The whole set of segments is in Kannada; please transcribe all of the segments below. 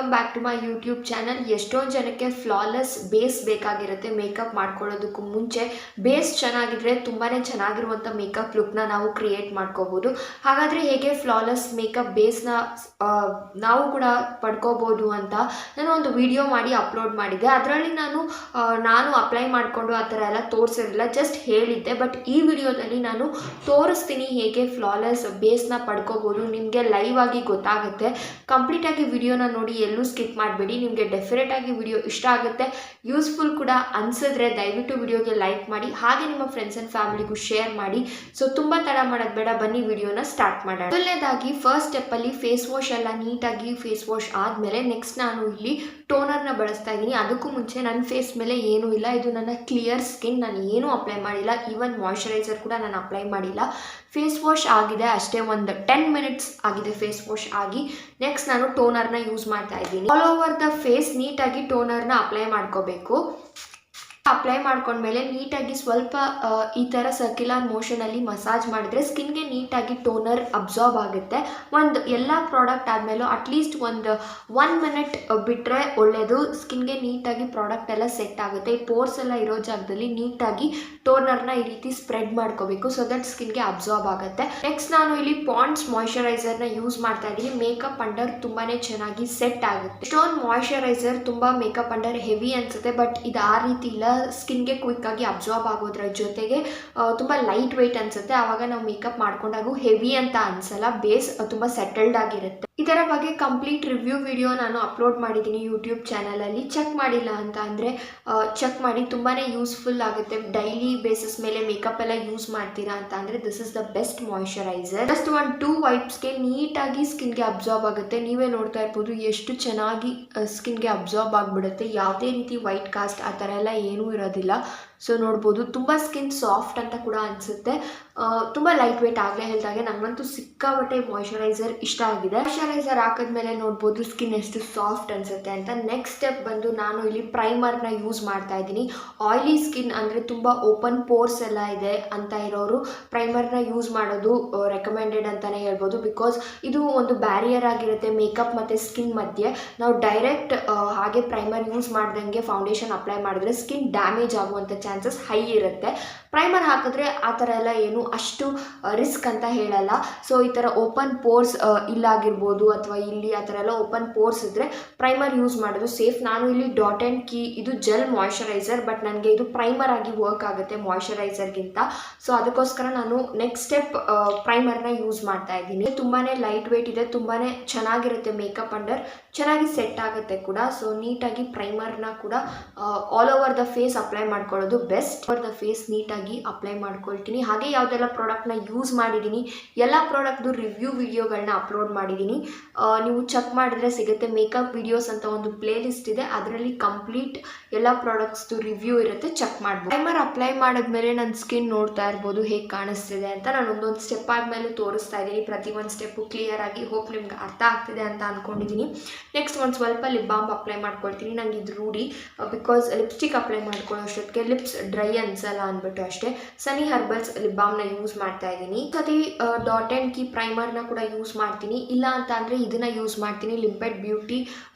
Welcome back to my YouTube channel. ಎಷ್ಟೊಂದು ಜನಕ್ಕೆ ಫ್ಲಾಲೆಸ್ ಬೇಸ್ ಬೇಕಾಗಿರುತ್ತೆ ಮೇಕಪ್ ಮಾಡ್ಕೊಳ್ಳೋದಕ್ಕೂ ಮುಂಚೆ. ಬೇಸ್ ಚೆನ್ನಾಗಿದ್ರೆ ತುಂಬಾ ಚೆನ್ನಾಗಿರುವಂಥ ಮೇಕಪ್ ಲುಕ್ನ ನಾವು ಕ್ರಿಯೇಟ್ ಮಾಡ್ಕೋಬೋದು. ಹಾಗಾದರೆ ಹೇಗೆ ಫ್ಲಾಲೆಸ್ ಮೇಕಪ್ ಬೇಸ್ನ ನಾವು ಕೂಡ ಪಡ್ಕೋಬೋದು ಅಂತ ನಾನು ಒಂದು ವಿಡಿಯೋ ಮಾಡಿ ಅಪ್ಲೋಡ್ ಮಾಡಿದ್ದೆ. ಅದರಲ್ಲಿ ನಾನು ಅಪ್ಲೈ ಮಾಡಿಕೊಂಡು ಆ ಥರ ಎಲ್ಲ ತೋರಿಸಿರಲಿಲ್ಲ, ಜಸ್ಟ್ ಹೇಳಿದ್ದೆ. ಬಟ್ ಈ ವಿಡಿಯೋದಲ್ಲಿ ನಾನು ತೋರಿಸ್ತೀನಿ ಹೇಗೆ ಫ್ಲಾಲೆಸ್ ಬೇಸ್ನ ಪಡ್ಕೋಬೋದು. ನಿಮಗೆ ಲೈವ್ ಆಗಿ ಗೊತ್ತಾಗುತ್ತೆ. ಕಂಪ್ಲೀಟಾಗಿ ವಿಡಿಯೋನ ನೋಡಿ, ಎಲ್ಲೂ ಸ್ಕಿಪ್ ಮಾಡಬೇಡಿ. ನಿಮಗೆ ಡೆಫಿನೆಟಾಗಿ ವಿಡಿಯೋ ಇಷ್ಟ ಆಗುತ್ತೆ, ಯೂಸ್ಫುಲ್ ಕೂಡ ಅನಿಸಿದ್ರೆ ದಯವಿಟ್ಟು ವಿಡಿಯೋಗೆ ಲೈಕ್ ಮಾಡಿ, ಹಾಗೆ ನಿಮ್ಮ ಫ್ರೆಂಡ್ಸ್ ಆ್ಯಂಡ್ ಫ್ಯಾಮಿಲಿಗೂ ಶೇರ್ ಮಾಡಿ. ಸೊ ತುಂಬ ತಡ ಮಾಡೋದು ಬೇಡ, ಬನ್ನಿ ವಿಡಿಯೋನ ಸ್ಟಾರ್ಟ್ ಮಾಡೋಣ. ಮೊದಲನೇದಾಗಿ ಫಸ್ಟ್ ಸ್ಟೆಪ್ಪಲ್ಲಿ ಫೇಸ್ ವಾಶ್ ಎಲ್ಲ ನೀಟಾಗಿ ಫೇಸ್ ವಾಶ್ ಆದಮೇಲೆ ನೆಕ್ಸ್ಟ್ ನಾನು ಇಲ್ಲಿ ಟೋನರ್ನ ಬಳಸ್ತಾ ಇದ್ದೀನಿ. ಅದಕ್ಕೂ ಮುಂಚೆ ನನ್ನ ಫೇಸ್ ಮೇಲೆ ಏನೂ ಇಲ್ಲ, ಇದು ನನ್ನ ಕ್ಲಿಯರ್ ಸ್ಕಿನ್. ನಾನು ಏನೂ ಅಪ್ಲೈ ಮಾಡಿಲ್ಲ, ಈವನ್ ಮಾಯ್ಶ್ಚರೈಸರ್ ಕೂಡ ನಾನು ಅಪ್ಲೈ ಮಾಡಿಲ್ಲ. ಫೇಸ್ ವಾಶ್ ಆಗಿದೆ ಅಷ್ಟೇ, ಒಂದು 10 ಮಿನಿಟ್ಸ್ ಆಗಿದೆ ಫೇಸ್ ವಾಶ್ ಆಗಿ. ನೆಕ್ಸ್ಟ್ ನಾನು ಟೋನರ್ನ ಯೂಸ್ ಮಾಡ್ತಾ ಇದ್ದೀನಿ. ಆಲ್ ಓವರ್ ದ ಫೇಸ್ ನೀಟಾಗಿ ಟೋನರ್ನ ಅಪ್ಲೈ ಮಾಡ್ಕೋಬೇಕು. ಅಪ್ಲೈ ಮಾಡ್ಕೊಂಡ್ಮೇಲೆ ನೀಟಾಗಿ ಸ್ವಲ್ಪ ಈ ಥರ ಸರ್ಕ್ಯುಲರ್ ಮೋಷನಲ್ಲಿ ಮಸಾಜ್ ಮಾಡಿದ್ರೆ ಸ್ಕಿನ್ಗೆ ನೀಟಾಗಿ ಟೋನರ್ ಅಬ್ಸಾರ್ಬ್ ಆಗುತ್ತೆ. ಎಲ್ಲ ಪ್ರಾಡಕ್ಟ್ ಆದಮೇಲೂ ಅಟ್ಲೀಸ್ಟ್ ಒಂದು 1 ಮಿನಿಟ್ ಬಿಟ್ಟರೆ ಒಳ್ಳೆಯದು. ಸ್ಕಿನ್ಗೆ ನೀಟಾಗಿ ಪ್ರಾಡಕ್ಟ್ ಎಲ್ಲ ಸೆಟ್ ಆಗುತ್ತೆ. ಈ ಪೋರ್ಸ್ ಎಲ್ಲ ಇರೋ ಜಾಗದಲ್ಲಿ ನೀಟಾಗಿ ಟೋನರ್ನ ಈ ರೀತಿ ಸ್ಪ್ರೆಡ್ ಮಾಡ್ಕೋಬೇಕು, ಸೊ ದಟ್ ಸ್ಕಿನ್ಗೆ ಅಬ್ಸಾರ್ಬ್ ಆಗುತ್ತೆ. ನೆಕ್ಸ್ಟ್ ನಾನು ಇಲ್ಲಿ ಪಾಂಡ್ಸ್ ಮಾಯ್ಶ್ಚರೈಸರ್ನ ಯೂಸ್ ಮಾಡ್ತಾ ಇದ್ದೀನಿ. ಮೇಕಪ್ ಅಂಡರ್ ತುಂಬಾ ಚೆನ್ನಾಗಿ ಸೆಟ್ ಆಗುತ್ತೆ. ಸ್ಟೋನ್ ಮಾಯ್ಶ್ಚರೈಸರ್ ತುಂಬ ಮೇಕಪ್ ಅಂಡರ್ ಹೆವಿ ಅನಿಸುತ್ತೆ, ಬಟ್ ಇದು ಆ ರೀತಿ ಇಲ್ಲ. ಸ್ಕಿನ್ಗೆ ಕ್ವಿಕ್ ಆಗಿ ಅಬ್ಸಾರ್ಬ್ ಆಗೋದ್ರ ಜೊತೆಗೆ ತುಂಬ ಲೈಟ್ ವೆಯ್ಟ್ ಅನಿಸುತ್ತೆ. ಆವಾಗ ನಾವು ಮೇಕಪ್ ಮಾಡ್ಕೊಂಡಾಗೂ ಹೆವಿ ಅಂತ ಅನಿಸಲ್ಲ, ಬೇಸ್ ತುಂಬ ಸೆಟಲ್ಡ್ ಆಗಿರುತ್ತೆ. ಇದರ ಬಗ್ಗೆ ಕಂಪ್ಲೀಟ್ ರಿವ್ಯೂ ವಿಡಿಯೋ ನಾನು ಅಪ್ಲೋಡ್ ಮಾಡಿದ್ದೀನಿ ಯೂಟ್ಯೂಬ್ ಚಾನಲಲ್ಲಿ. ಚೆಕ್ ಮಾಡಿಲ್ಲ ಅಂತ ಅಂದರೆ ಚೆಕ್ ಮಾಡಿ, ತುಂಬಾ ಯೂಸ್ಫುಲ್ ಆಗುತ್ತೆ. ಡೈಲಿ ಬೇಸಿಸ್ ಮೇಲೆ ಮೇಕಪ್ ಎಲ್ಲ ಯೂಸ್ ಮಾಡ್ತೀರಾ ಅಂತ ಅಂದರೆ this is the best moisturiser. Just 1-2 ವೈಪ್ಸ್ಗೆ ನೀಟಾಗಿ ಸ್ಕಿನ್ಗೆ ಅಬ್ಸಾರ್ಬ್ ಆಗುತ್ತೆ. ನೀವೇ ನೋಡ್ತಾ ಇರ್ಬೋದು ಎಷ್ಟು ಚೆನ್ನಾಗಿ ಸ್ಕಿನ್ಗೆ ಅಬ್ಸಾರ್ಬ್ ಆಗಿಬಿಡುತ್ತೆ. ಯಾವುದೇ ರೀತಿ ವೈಟ್ ಕಾಸ್ಟ್ ಆ ಥರ ಎಲ್ಲ ಏನೂ ಇರೋದಿಲ್ಲ. ಸೊ ನೋಡ್ಬೋದು, ತುಂಬ ಸ್ಕಿನ್ ಸಾಫ್ಟ್ ಅಂತ ಕೂಡ ಅನಿಸುತ್ತೆ. ತುಂಬ ಲೈಟ್ ವೆಯ್ಟ್. ಆಗಲೇ ಹೇಳಿದಾಗೆ ನನಗಂತೂ ಸಿಕ್ಕಾಪಟ್ಟೆ ಮಾಯ್ಶ್ಚರೈಸರ್ ಇಷ್ಟ ಆಗಿದೆ. ಮಾಯ್ಶ್ಚರೈಸರ್ ಹಾಕಿದ್ಮೇಲೆ ನೋಡ್ಬೋದು ಸ್ಕಿನ್ ಎಷ್ಟು ಸಾಫ್ಟ್ ಅನಿಸುತ್ತೆ ಅಂತ. ನೆಕ್ಸ್ಟ್ ಸ್ಟೆಪ್ ಬಂದು ನಾನು ಇಲ್ಲಿ ಪ್ರೈಮರ್ನ ಯೂಸ್ ಮಾಡ್ತಾ ಇದ್ದೀನಿ. ಆಯಿಲಿ ಸ್ಕಿನ್ ಅಂದರೆ ತುಂಬ ಓಪನ್ ಪೋರ್ಸ್ ಎಲ್ಲ ಇದೆ ಅಂತ ಇರೋರು ಪ್ರೈಮರ್ನ ಯೂಸ್ ಮಾಡೋದು ರೆಕಮೆಂಡೆಡ್ ಅಂತಲೇ ಹೇಳ್ಬೋದು. ಬಿಕಾಸ್ ಇದು ಒಂದು ಬ್ಯಾರಿಯರ್ ಆಗಿರುತ್ತೆ ಮೇಕಪ್ ಮತ್ತು ಸ್ಕಿನ್ ಮಧ್ಯೆ. ನಾವು ಡೈರೆಕ್ಟ್ ಹಾಗೆ ಪ್ರೈಮರ್ ಯೂಸ್ ಮಾಡ್ದಂಗೆ ಫೌಂಡೇಶನ್ ಅಪ್ಲೈ ಮಾಡಿದ್ರೆ ಸ್ಕಿನ್ ಡ್ಯಾಮೇಜ್ ಆಗುವಂಥ ಚಾನ್ಸಸ್ ಹೈ ಇರುತ್ತೆ. ಪ್ರೈಮರ್ ಹಾಕಿದ್ರೆ ಆ ಥರ ಎಲ್ಲ ಏನು ಅಷ್ಟು ರಿಸ್ಕ್ ಅಂತ ಹೇಳಲ್ಲ. ಸೊ ಈ ಥರ ಓಪನ್ ಪೋರ್ಸ್ ಇಲ್ಲಾಗಿರ್ಬೋದು ಅಥವಾ ಇಲ್ಲಿ ಆ ಥರ ಎಲ್ಲ ಓಪನ್ ಪೋರ್ಸ್ ಇದ್ದರೆ ಪ್ರೈಮರ್ ಯೂಸ್ ಮಾಡೋದು ಸೇಫ್. ನಾನು ಇಲ್ಲಿ ಡಾಟ್ ಆ್ಯಂಡ್ ಕೀ ಇದು ಜೆಲ್ ಮಾಯ್ಶ್ಚರೈಸರ್, ಬಟ್ ನನಗೆ ಇದು ಪ್ರೈಮರ್ ಆಗಿ ವರ್ಕ್ ಆಗುತ್ತೆ ಮಾಯ್ಶ್ಚರೈಸರ್ಗಿಂತ. ಸೊ ಅದಕ್ಕೋಸ್ಕರ ನಾನು ನೆಕ್ಸ್ಟ್ ಸ್ಟೆಪ್ ಪ್ರೈಮರ್ನ ಯೂಸ್ ಮಾಡ್ತಾ ಇದ್ದೀನಿ. ತುಂಬಾ ಲೈಟ್ ವೆಯ್ಟ್ ಇದೆ, ತುಂಬಾ ಚೆನ್ನಾಗಿರುತ್ತೆ ಮೇಕಪ್ ಅಂಡರ್, ಚೆನ್ನಾಗಿ ಸೆಟ್ ಆಗುತ್ತೆ ಕೂಡ. ಸೊ ನೀಟಾಗಿ ಪ್ರೈಮರ್ನ ಕೂಡ all over the face apply ಮಾಡ್ಕೊಳ್ಳೋದು ಬೆಸ್ಟ್. ಓವರ್ ದ ಫೇಸ್ ನೀಟಾಗಿ ಅಪ್ಲೈ ಮಾಡ್ಕೊಳ್ತೀನಿ. ಹಾಗೆ ಯಾವುದೆಲ್ಲ ಪ್ರಾಡಕ್ಟ್ನ ಯೂಸ್ ಮಾಡಿದ್ದೀನಿ, ಎಲ್ಲ ಪ್ರಾಡಕ್ಟ್ದು ರಿವ್ಯೂ ವಿಡಿಯೋಗಳನ್ನ ಅಪ್ಲೋಡ್ ಮಾಡಿದ್ದೀನಿ. ನೀವು ಚೆಕ್ ಮಾಡಿದ್ರೆ ಸಿಗುತ್ತೆ. ಮೇಕಪ್ ವಿಡಿಯೋಸ್ ಅಂತ ಒಂದು ಪ್ಲೇ ಲಿಸ್ಟ್ ಇದೆ, ಅದರಲ್ಲಿ ಕಂಪ್ಲೀಟ್ ಎಲ್ಲ ಪ್ರಾಡಕ್ಟ್ಸ್ದು ರಿವ್ಯೂ ಇರುತ್ತೆ, ಚೆಕ್ ಮಾಡ್ಬೋದು. ಪ್ರೈಮರ್ ಅಪ್ಲೈ ಮಾಡಿದ್ಮೇಲೆ ನನ್ನ ಸ್ಕಿನ್ ನೋಡ್ತಾ ಇರ್ಬೋದು ಹೇಗೆ ಕಾಣಿಸ್ತಿದೆ ಅಂತ. ನಾನು ಒಂದೊಂದು ಸ್ಟೆಪ್ ಆದಮೇಲೆ ತೋರಿಸ್ತಾ ಇದ್ದೀನಿ, ಪ್ರತಿಯೊಂದು ಸ್ಟೆಪ್ಪು ಕ್ಲಿಯರ್ ಆಗಿ. ಹೋಪ್ ನಿಮ್ಗೆ ಅರ್ಥ ಆಗ್ತಿದೆ ಅಂತ ಅಂದ್ಕೊಂಡಿದ್ದೀನಿ. ನೆಕ್ಸ್ಟ್ ಒಂದು ಸ್ವಲ್ಪ ಲಿಪ್ ಬಾಮ್ ಅಪ್ಲೈ ಮಾಡ್ಕೊಳ್ತೀನಿ. ನನಗೆ ಇದು ರೂಢಿ, ಬಿಕಾಸ್ ಲಿಪ್ಸ್ಟಿಕ್ ಅಪ್ಲೈ ಮಾಡ್ಕೊಳ್ಳೋ ಅಷ್ಟೊತ್ತಿಗೆ ಲಿಪ್ಸ್ ಡ್ರೈ ಅನ್ಸಲ್ಲ ಅಂದ್ಬಿಟ್ಟು ಅಷ್ಟೇ ಸನಿ ಹರ್ಬಲ್ಸ್ ಲಿಪ್ ಬಾಮ್ನ ಯೂಸ್ ಮಾಡ್ತಾ ಇದ್ದೀನಿ. ಸತಿ ಡಾಟ್ ಆ್ಯಂಡ್ ಕೀ ಪ್ರೈಮರ್ನ ಕೂಡ ಯೂಸ್ ಮಾಡ್ತೀನಿ. ಇಲ್ಲ ಅಂತ ಅಂದರೆ ಇದನ್ನ ಯೂಸ್ ಮಾಡ್ತೀನಿ, ಲಿಂಪೆಡ್ ಬ್ಯೂಟಿ.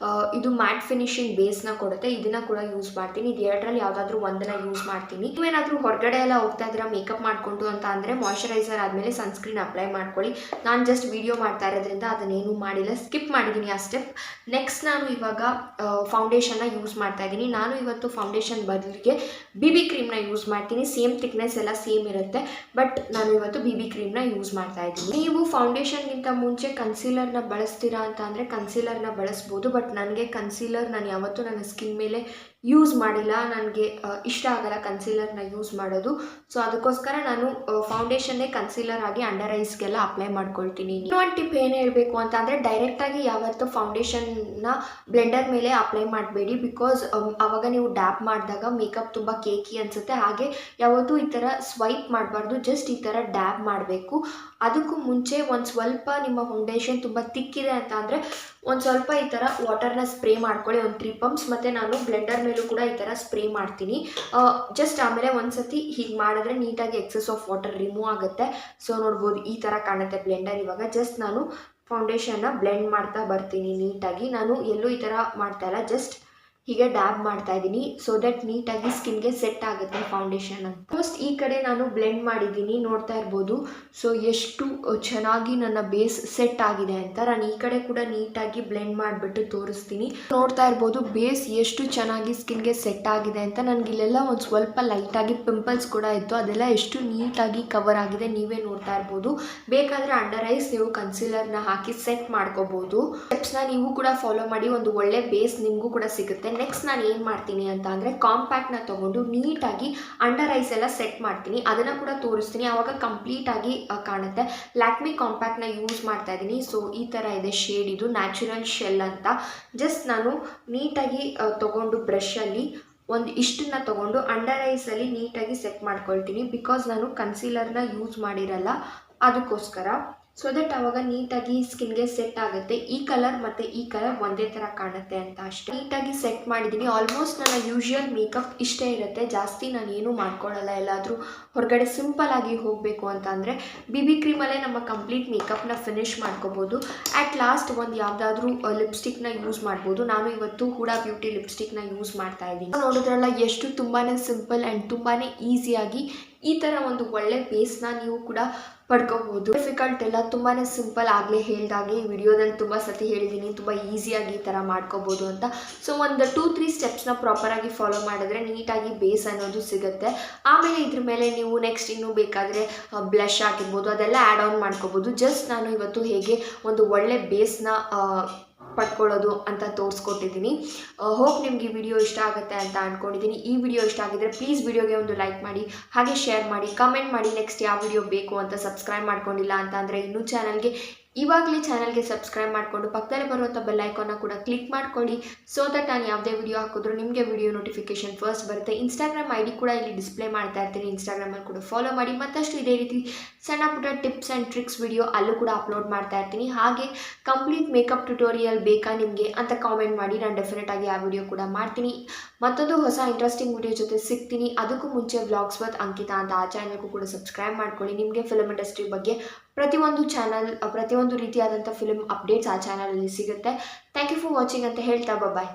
ಇದು ಮ್ಯಾಟ್ ಫಿನಿಶಿಂಗ್ ಬೇಸ್ನ ಕೊಡುತ್ತೆ, ಇದನ್ನ ಕೂಡ ಯೂಸ್ ಮಾಡ್ತೀನಿ. ಇದು ಎರಡರಲ್ಲಿ ಯಾವುದಾದ್ರೂ ಒಂದನ್ನ ಯೂಸ್ ಮಾಡ್ತೀನಿ. ನೀವೇನಾದರೂ ಹೊರಗಡೆ ಎಲ್ಲ ಹೋಗ್ತಾ ಇದ್ದೀರಾ ಮೇಕಪ್ ಮಾಡಿಕೊಂಡು ಅಂತ ಅಂದರೆ ಮಾಯ್ಶ್ಚರೈಸರ್ ಆದಮೇಲೆ ಸನ್ಸ್ಕ್ರೀನ್ ಅಪ್ಲೈ ಮಾಡ್ಕೊಳ್ಳಿ. ನಾನು ಜಸ್ಟ್ ವಿಡಿಯೋ ಮಾಡ್ತಾ ಇರೋದ್ರಿಂದ ಅದನ್ನೇನು ಮಾಡಿಲ್ಲ, ಸ್ಕಿಪ್ ಮಾಡಿದ್ದೀನಿ ಆ ಸ್ಟೆಪ್. ನೆಕ್ಸ್ಟ್ ನಾನು ಇವಾಗ ಫೌಂಡೇಶನ್ನ ಯೂಸ್ ಮಾಡ್ತಾ ಇದ್ದೀನಿ. ನಾನು ಇವತ್ತು ಫೌಂಡೇಶನ್ ಬದಲಿಗೆ BB ಕ್ರೀಮ್ನ ಯೂಸ್ ಮಾಡ್ತೀನಿ. ಸೇಮ್ ಥಿಕ್ನೆಸ್ ಎಲ್ಲ ಸೇಮ್ ಇರುತ್ತೆ, ಬಟ್ ನಾನು ಇವತ್ತು BB ಕ್ರೀಮ್ನ ಯೂಸ್ ಮಾಡ್ತಾ ಇದ್ದೀನಿ. ನೀವು ಫೌಂಡೇಶನ್ಗಿಂತ ಮುಂಚೆ ಕನ್ಸೀಲರ್ನ ಬಳಸ್ತೀರಾ ಅಂತ ಅಂದರೆ ಕನ್ಸೀಲರ್ನ ಬಳಸ್ಬೋದು, ಬಟ್ ನನಗೆ ಕನ್ಸೀಲರ್ ನಾನು ಯಾವತ್ತೂ ನನ್ನ ಸ್ಕಿನ್ ಮೇಲೆ ಯೂಸ್ ಮಾಡಿಲ್ಲ. ನನಗೆ ಇಷ್ಟ ಆಗಲ್ಲ ಕನ್ಸೀಲರ್ನ ಯೂಸ್ ಮಾಡೋದು. ಸೊ ಅದಕ್ಕೋಸ್ಕರ ನಾನು ಫೌಂಡೇಶನ್ನೇ ಕನ್ಸೀಲರ್ ಆಗಿ ಅಂಡರ್ ಐಸ್ಗೆಲ್ಲ ಅಪ್ಲೈ ಮಾಡ್ಕೊಳ್ತೀನಿ. ಇನ್ನೊಂದು ಟಿಪ್ ಏನು ಹೇಳಬೇಕು ಅಂತ ಅಂದರೆ ಡೈರೆಕ್ಟಾಗಿ ಯಾವತ್ತೂ ಫೌಂಡೇಶನ್ನ ಬ್ಲೆಂಡರ್ ಮೇಲೆ ಅಪ್ಲೈ ಮಾಡಬೇಡಿ. ಬಿಕಾಸ್ ಆವಾಗ ನೀವು ಡ್ಯಾಪ್ ಮಾಡಿದಾಗ ಮೇಕಪ್ ತುಂಬ ಕೇಕಿ ಅನಿಸುತ್ತೆ. ಹಾಗೆ ಯಾವತ್ತೂ ಈ ಥರ ಸ್ವೈಪ್ ಮಾಡಬಾರ್ದು, ಜಸ್ಟ್ ಈ ಥರ ಡ್ಯಾಬ್ ಮಾಡಬೇಕು. ಅದಕ್ಕೂ ಮುಂಚೆ ಒಂದು ಸ್ವಲ್ಪ ನಿಮ್ಮ ಫೌಂಡೇಶನ್ ತುಂಬ ತಿಕ್ಕಿದೆ ಅಂತ ಅಂದರೆ ಒಂದು ಸ್ವಲ್ಪ ಈ ಥರ ವಾಟರ್ನ ಸ್ಪ್ರೇ ಮಾಡ್ಕೊಳ್ಳಿ, ಒಂದು 3 ಪಂಪ್ಸ್. ಮತ್ತು ನಾನು ಬ್ಲೆಂಡರ್ ಮೇಲೂ ಕೂಡ ಈ ಥರ ಸ್ಪ್ರೇ ಮಾಡ್ತೀನಿ. ಜಸ್ಟ್ ಆಮೇಲೆ ಒಂದು ಸತಿ ಹೀಗೆ ಮಾಡಿದ್ರೆ ನೀಟಾಗಿ ಎಕ್ಸೆಸ್ ಆಫ್ ವಾಟರ್ ರಿಮೂವ್ ಆಗುತ್ತೆ. ಸೊ ನೋಡ್ಬೋದು ಈ ಥರ ಕಾಣುತ್ತೆ ಬ್ಲೆಂಡರ್. ಇವಾಗ ಜಸ್ಟ್ ನಾನು ಫೌಂಡೇಶನ್ನ ಬ್ಲೆಂಡ್ ಮಾಡ್ತಾ ಬರ್ತೀನಿ ನೀಟಾಗಿ. ನಾನು ಎಲ್ಲೂ ಈ ಥರ ಮಾಡ್ತಾ ಇಲ್ಲ, ಜಸ್ಟ್ ಹೀಗೆ ಡ್ಯಾಬ್ ಮಾಡ್ತಾ ಇದ್ದೀನಿ ಸೊ ದಟ್ ನೀಟಾಗಿ ಸ್ಕಿನ್ಗೆ ಸೆಟ್ ಆಗುತ್ತೆ ಫೌಂಡೇಶನ್ ಅಂತ. ಫಸ್ಟ್ ಈ ಕಡೆ ನಾನು ಬ್ಲೆಂಡ್ ಮಾಡಿದ್ದೀನಿ, ನೋಡ್ತಾ ಇರ್ಬೋದು. ಸೊ ಎಷ್ಟು ಚೆನ್ನಾಗಿ ನನ್ನ ಬೇಸ್ ಸೆಟ್ ಆಗಿದೆ ಅಂತ. ನಾನು ಈ ಕಡೆ ಕೂಡ ನೀಟಾಗಿ ಬ್ಲೆಂಡ್ ಮಾಡಿಬಿಟ್ಟು ತೋರಿಸ್ತೀನಿ. ನೋಡ್ತಾ ಇರ್ಬೋದು ಬೇಸ್ ಎಷ್ಟು ಚೆನ್ನಾಗಿ ಸ್ಕಿನ್ಗೆ ಸೆಟ್ ಆಗಿದೆ ಅಂತ. ನನಗೆ ಇಲ್ಲೆಲ್ಲ ಒಂದು ಸ್ವಲ್ಪ ಲೈಟಾಗಿ ಪಿಂಪಲ್ಸ್ ಕೂಡ ಇತ್ತು, ಅದೆಲ್ಲ ಎಷ್ಟು ನೀಟಾಗಿ ಕವರ್ ಆಗಿದೆ ನೀವೇ ನೋಡ್ತಾ ಇರ್ಬೋದು. ಬೇಕಾದರೆ ಅಂಡರ್ ಐಸ್ ನೀವು ಕನ್ಸಿಲರ್ನ ಹಾಕಿ ಸೆಟ್ ಮಾಡ್ಕೋಬಹುದು. ಸ್ಟೆಪ್ಸ್ನ ನೀವು ಕೂಡ ಫಾಲೋ ಮಾಡಿ, ಒಂದು ಒಳ್ಳೆ ಬೇಸ್ ನಿಮಗೂ ಕೂಡ ಸಿಗುತ್ತೆ. ನೆಕ್ಸ್ಟ್ ನಾನು ಏನು ಮಾಡ್ತೀನಿ ಅಂತ ಅಂದರೆ ಕಾಂಪ್ಯಾಕ್ಟ್ನ ತೊಗೊಂಡು ನೀಟಾಗಿ ಅಂಡರ್ ಐಸ್ ಎಲ್ಲ ಸೆಟ್ ಮಾಡ್ತೀನಿ, ಅದನ್ನು ಕೂಡ ತೋರಿಸ್ತೀನಿ. ಆವಾಗ ಕಂಪ್ಲೀಟಾಗಿ ಕಾಣುತ್ತೆ. ಲ್ಯಾಕ್ಮಿ ಕಾಂಪ್ಯಾಕ್ಟ್ನ ಯೂಸ್ ಮಾಡ್ತಾ ಇದ್ದೀನಿ. ಸೊ ಈ ಥರ ಇದೆ ಶೇಡ್, ಇದು ನ್ಯಾಚುರಲ್ ಶೆಲ್ ಅಂತ. ಜಸ್ಟ್ ನಾನು ನೀಟಾಗಿ ತೊಗೊಂಡು ಬ್ರಷಲ್ಲಿ ಒಂದು ಇಷ್ಟನ್ನ ತೊಗೊಂಡು ಅಂಡರ್ ಐಸಲ್ಲಿ ನೀಟಾಗಿ ಸೆಟ್ ಮಾಡ್ಕೊಳ್ತೀನಿ. ಬಿಕಾಸ್ ನಾನು ಕನ್ಸೀಲರ್ನ ಯೂಸ್ ಮಾಡಿರಲ್ಲ, ಅದಕ್ಕೋಸ್ಕರ. ಸೊ ದಟ್ ಆವಾಗ ನೀಟಾಗಿ ಸ್ಕಿನ್ಗೆ ಸೆಟ್ ಆಗುತ್ತೆ. ಈ ಕಲರ್ ಮತ್ತು ಈ ಕಲರ್ ಒಂದೇ ಥರ ಕಾಣುತ್ತೆ ಅಂತ ಅಷ್ಟೇ. ನೀಟಾಗಿ ಸೆಟ್ ಮಾಡಿದ್ದೀನಿ. ಆಲ್ಮೋಸ್ಟ್ ನನ್ನ ಯೂಶುವಲ್ ಮೇಕಪ್ ಇಷ್ಟೇ ಇರುತ್ತೆ, ಜಾಸ್ತಿ ನಾನು ಏನೂ ಮಾಡ್ಕೊಳ್ಳಲ್ಲ. ಎಲ್ಲಾದರೂ ಹೊರಗಡೆ ಸಿಂಪಲ್ಲಾಗಿ ಹೋಗಬೇಕು ಅಂತ ಅಂದರೆ BB ಕ್ರೀಮಲ್ಲೇ ನಮ್ಮ ಕಂಪ್ಲೀಟ್ ಮೇಕಪ್ನ ಫಿನಿಷ್ ಮಾಡ್ಕೋಬೋದು. ಆ್ಯಟ್ ಲಾಸ್ಟ್ ಒಂದು ಯಾವುದಾದ್ರೂ ಲಿಪ್ಸ್ಟಿಕ್ನ ಯೂಸ್ ಮಾಡ್ಬೋದು. ನಾನು ಇವತ್ತು ಹೂಡಾ ಬ್ಯೂಟಿ ಲಿಪ್ಸ್ಟಿಕ್ನ ಯೂಸ್ ಮಾಡ್ತಾ ಇದ್ದೀನಿ. ನೋಡಿದ್ರಲ್ಲ ಎಷ್ಟು ತುಂಬಾ ಸಿಂಪಲ್ ಆ್ಯಂಡ್ ತುಂಬಾ ಈಸಿಯಾಗಿ ಈ ಥರ ಒಂದು ಒಳ್ಳೆ ಬೇಸ್ನ ನೀವು ಕೂಡ ಪಡ್ಕೋಬೋದು. ಡಿಫಿಕಲ್ಟ್ ಎಲ್ಲ ತುಂಬಾ ಸಿಂಪಲ್. ಆಗಲೇ ಹೇಳಿದಾಗೆ ಈ ವಿಡಿಯೋದಲ್ಲಿ ತುಂಬ ಸತಿ ಹೇಳಿದ್ದೀನಿ, ತುಂಬ ಈಸಿಯಾಗಿ ಈ ಥರ ಮಾಡ್ಕೋಬೋದು ಅಂತ. ಸೊ ಒಂದು 2-3 ಸ್ಟೆಪ್ಸ್ನ ಪ್ರಾಪರಾಗಿ ಫಾಲೋ ಮಾಡಿದ್ರೆ ನೀಟಾಗಿ ಬೇಸ್ ಅನ್ನೋದು ಸಿಗುತ್ತೆ. ಆಮೇಲೆ ಇದ್ರ ಮೇಲೆ ನೀವು ನೆಕ್ಸ್ಟ್ ಇನ್ನೂ ಬೇಕಾದರೆ ಬ್ಲಷ್ ಆಗಿರ್ಬೋದು, ಅದೆಲ್ಲ ಆ್ಯಡ್ ಆನ್ ಮಾಡ್ಕೋಬೋದು. ಜಸ್ಟ್ ನಾನು ಇವತ್ತು ಹೇಗೆ ಒಂದು ಒಳ್ಳೆ ಬೇಸ್ನ ಪಡ್ಕೊಳ್ಳೋದು ಅಂತ ತೋರಿಸ್ಕೊಟ್ಟಿದ್ದೀನಿ. ಹೋಪ್ ನಿಮ್ಗೆ ಈ ವಿಡಿಯೋ ಇಷ್ಟ ಆಗುತ್ತೆ ಅಂತ ಅಂದ್ಕೊಂಡಿದ್ದೀನಿ. ಈ ವಿಡಿಯೋ ಇಷ್ಟ ಆಗಿದ್ರೆ ಪ್ಲೀಸ್ ವಿಡಿಯೋಗೆ ಒಂದು ಲೈಕ್ ಮಾಡಿ, ಹಾಗೆ ಶೇರ್ ಮಾಡಿ, ಕಮೆಂಟ್ ಮಾಡಿ ನೆಕ್ಸ್ಟ್ ಯಾವ ವಿಡಿಯೋ ಬೇಕು ಅಂತ. ಸಬ್ಸ್ಕ್ರೈಬ್ ಮಾಡ್ಕೊಂಡಿಲ್ಲ ಅಂತ ಅಂದರೆ ಇನ್ನೂ ಇವಾಗಲೇ ಚಾನಲ್ಗೆ ಸಬ್ಸ್ಕ್ರೈಬ್ ಮಾಡಿಕೊಂಡು ಪಕ್ಕದಲ್ಲೇ ಬರುವಂಥ ಬೆಲ್ ಐಕಾನ್ನ ಕೂಡ ಕ್ಲಿಕ್ ಮಾಡ್ಕೊಳ್ಳಿ. ಸೊ ದಟ್ ನಾನು ಯಾವುದೇ ವಿಡಿಯೋ ಹಾಕಿದ್ರು ನಿಮಗೆ ವಿಡಿಯೋ ನೋಟಿಫಿಕೇಶನ್ ಫಸ್ಟ್ ಬರುತ್ತೆ. ಇನ್ಸ್ಟಾಗ್ರಾಮ್ ID ಕೂಡ ಇಲ್ಲಿ ಡಿಸ್ಪ್ಲೇ ಮಾಡ್ತಾ ಇರ್ತೀನಿ, ಇನ್ಸ್ಟಾಗ್ರಾಮಲ್ಲಿ ಕೂಡ ಫಾಲೋ ಮಾಡಿ. ಮತ್ತಷ್ಟು ಇದೇ ರೀತಿ ಸಣ್ಣ ಪುಟ್ಟ ಟಿಪ್ಸ್ ಆ್ಯಂಡ್ ಟ್ರಿಕ್ಸ್ ವಿಡಿಯೋ ಅಲ್ಲೂ ಕೂಡ ಅಪ್ಲೋಡ್ ಮಾಡ್ತಾ ಇರ್ತೀನಿ. ಹಾಗೆ ಕಂಪ್ಲೀಟ್ ಮೇಕಪ್ ಟ್ಯುಟೋರಿಯಲ್ ಬೇಕಾ ನಿಮಗೆ ಅಂತ ಕಾಮೆಂಟ್ ಮಾಡಿ, ನಾನು ಡೆಫಿನೆಟಾಗಿ ಆ ವಿಡಿಯೋ ಕೂಡ ಮಾಡ್ತೀನಿ. ಮತ್ತೊಂದು ಹೊಸ ಇಂಟ್ರೆಸ್ಟಿಂಗ್ ವಿಡಿಯೋ ಜೊತೆ ಸಿಗ್ತೀನಿ. ಅದಕ್ಕೂ ಮುಂಚೆ ವ್ಲಾಗ್ಸ್ ವಿತ್ ಅಂಕಿತಾ ಅಂತ ಆ ಚಾನಲ್ಗೂ ಕೂಡ ಸಬ್ಸ್ಕ್ರೈಬ್ ಮಾಡ್ಕೊಳ್ಳಿ. ನಿಮಗೆ ಫಿಲ್ಮ್ ಇಂಡಸ್ಟ್ರಿ ಬಗ್ಗೆ ಪ್ರತಿಯೊಂದು ರೀತಿಯಾದಂಥ ಫಿಲ್ಮ್ ಅಪ್ಡೇಟ್ಸ್ ಆ ಚಾನಲಲ್ಲಿ ಸಿಗುತ್ತೆ. ಥ್ಯಾಂಕ್ ಯು ಫಾರ್ ವಾಚಿಂಗ್ ಅಂತ ಹೇಳ್ತಾ ಬಾಯ್.